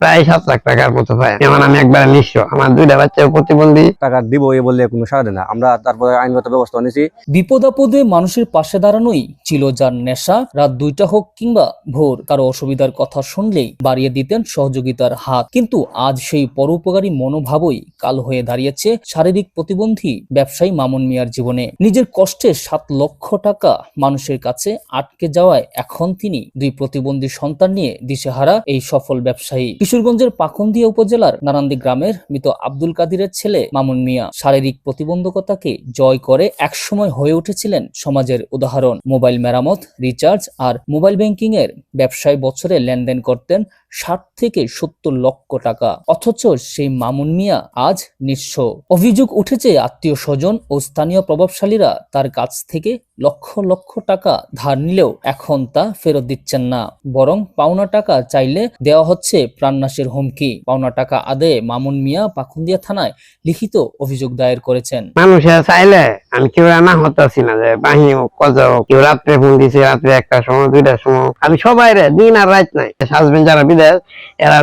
প্রায় 7 লাখ টাকার মতো পায়। যেমন আমি একবার নিঃস্ব, আমার 2টা বাচ্চা প্রতিবন্ধী। টাকা দিব এই বললে কোনো সাড়া দেয় না। আমরা তারপরে আইনগত ব্যবস্থা নিয়েছি। বিপদ আপদে মানুষের পাশে দাঁড়ানোই ছিল যার নেশা। রাত 2টা হোক কিংবা ভোর, কারো অসুবিধার কথা শুনলেই বাড়িয়ে দিতেন সহযোগিতার হাত। কিন্তু আজ সেই পরোপকারী মনোভাবই কাল হয়ে দাঁড়িয়েছে শারীরিক প্রতিবন্ধী ব্যবসায়ী মামুন মিয়ার জীবনে। নিজের কষ্টে 7 লক্ষ টাকা মানুষের কাছে আটকে যাওয়ায় এখন তিনি 2 প্রতিবন্ধী সন্তান নিয়ে দিশেহারা এই সফল ব্যবসায়ী। কিশোরগঞ্জের পাকুন্দিয়া উপজেলার নারান্দি গ্রামের মৃত আব্দুল কাদিরের ছেলে মামুন মিয়া শারীরিক প্রতিবন্ধকতাকে জয় করে একসময় হয়ে উঠেছিলেন সমাজের উদাহরণ। মোবাইল মেরামত, রিচার্জ আর মোবাইল ব্যাংকিং এর ব্যবসায় বছরে লেনদেন করতেন 60 থেকে 70 লক্ষ টাকা। অথচ সেই মামুন মিয়া আজ নিঃস্ব। অভিযোগ উঠেছে আত্মীয় স্বজন ও স্থানীয় প্রভাবশালীরা তার কাছ থেকে লক্ষ লক্ষ টাকা ধার নিলেও এখন তা ফেরত দিচ্ছেন না, বরং পাওনা টাকা চাইলে দেওয়া হচ্ছে প্রাণনাশের হুমকি। পাওনা টাকা আদায়ে মামুন মিয়া পাকুন্দিয়া থানায় লিখিত অভিযোগ দায়ের করেছেন। মানুষের চাইলে আমি কেউ না হতাছি না যে বাহিনী হোক, কজা হোক, কেউ রাত্রে ফোন দিছে, রাত্রে 1টার সময় 2টার সময়। আমি সবাই দিন আর রাত নাই সাজবেন যারা বিদেশ, এরা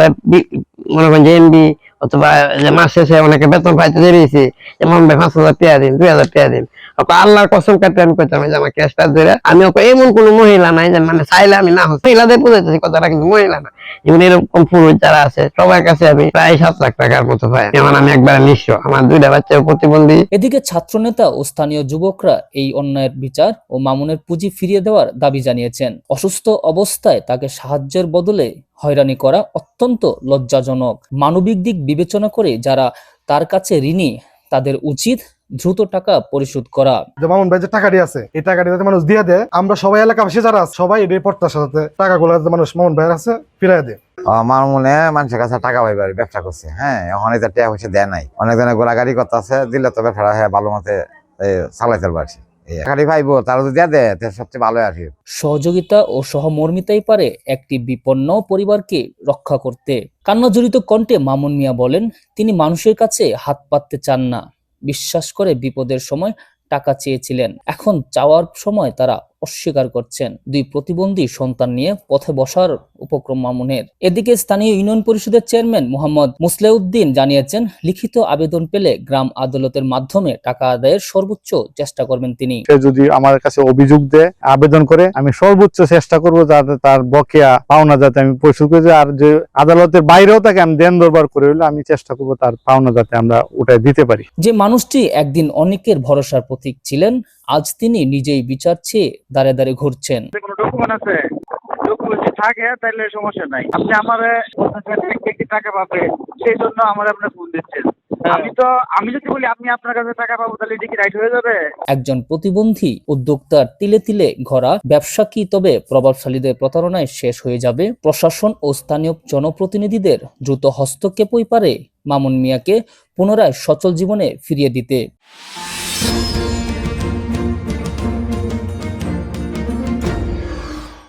মনে করেন যে এমবি অথবা যে মাস শেষে অনেকে বেতন পাইতে দেরিয়েছি, যেমন 5,000 টাকা দিন, 2,000 টাকা দিন। আল্লাহর কসম কাটতে আমি কইতাম যে আমার ক্যাশটা ধরে আমি এমন কোন মহিলা নাই যে মানে চাইলে আমি না হচ্ছে। মহিলাদের বুঝাইতেছি কথাটা, কিন্তু মহিলা না, যেমন এরকম পুরুষ যারা আছে সবার কাছে আমি প্রায় 7 লাখ টাকার মতো পাই। যেমন আমি একবার নিঃস্ব, আমার 2টা বাচ্চা প্রতিবন্ধী। এদিকে ছাত্রনেতা ও স্থানীয় যুবকরা এই অন্যায়ের বিচার ও মামুনের পুঁজি ফিরিয়ে দেওয়ার দাবি জানিয়েছেন। অসুস্থ অবস্থায় তাকে সাহায্যের বদলে হয়রানি করা অত্যন্ত লজ্জাজনক। মানবিক দিক বিবেচনা করে যারা তার কাছে ঋণী তাদের উচিত দ্রুত টাকা পরিশোধ করা। যে মামুন ভাই যে টাকাটি আছে, এই টাকাটি যাতে মানুষ দিয়ে দেয়, আমরা সবাই এলাকাবাসী যারা আছে সবাই এই প্রত্যাশার সাথে টাকাগুলো যাতে মানুষ মামুন ভাইয়ের কাছে ফিরাই দেয়। আমার মনে মানুষের কাছে টাকা পাইবার ব্যবসা করছে। হ্যাঁ, এখন এই টাকা পয়সা দেয় নাই, অনেক জনের গোলাগাড়ি করতে আছে, দিলে তো ব্যবসাটা ভালো মতে চালাইতে পারছি। টাকাটি পাইবো, তারা যদি দেয় সবচেয়ে ভালো আর কি। সহযোগিতা ও সহমর্মিতাই পারে একটি বিপন্ন পরিবারকে রক্ষা করতে। কান্নাজড়িত কণ্ঠে মামুন মিয়া বলেন, তিনি মানুষের কাছে হাত পাততে চান না। বিশ্বাস করে বিপদের সময় টাকা চেয়েছিলেন, এখন চাওয়ার সময় তারা অস্বীকার করছেন। 2 প্রতিবন্ধী সন্তান নিয়ে পথে বসার উপক্রম মামুনের। এদিকে স্থানীয় ইউনিয়ন পরিষদের চেয়ারম্যান মোহাম্মদ মুসলেউদ্দিন জানিয়েছেন, লিখিত আবেদন পেলে গ্রাম আদালতের মাধ্যমে টাকা আদায়ের সর্বোচ্চ চেষ্টা করবেন তিনি। সে যদি আমার কাছে অভিযোগ দেয়, আবেদন করে, আমি সর্বোচ্চ চেষ্টা করব যাতে তার বকেয়া পাওনা যাতে আমি পরিশোধ করি। আর যে আদালতের বাইরেও তাকে আমি দেন দরবার করে হলে আমি চেষ্টা করব তার পাওনা যাতে আমরা উঠায় দিতে পারি। যে মানুষটি একদিন অনেকের ভরসার প্রতীক ছিলেন, আজ তিনি নিজেই বিচার চেয়ে দাঁড়ে দাঁড়ে ঘুরছেন। কোনো ডকুমেন্ট আছে, ডকুমেন্ট থাকে তাহলে সমস্যা নাই। আপনি আমারে টাকা পাবে, সেই জন্য আমার আপনি ফোন দিচ্ছেন। আমি যদি বলি আপনি আপনার কাছে টাকা পাবো, তাহলে এটা কি রাইট হয়ে যাবে? একজন প্রতিবন্ধী উদ্যোক্তার তিলে তিলে ঘরা ব্যবসা কি তবে প্রভাবশালীদের প্রতারণায় শেষ হয়ে যাবে? প্রশাসন ও স্থানীয় জনপ্রতিনিধিদের দ্রুত হস্তক্ষেপই পারে মামুন মিয়াকে পুনরায় সচল জীবনে ফিরিয়ে দিতে।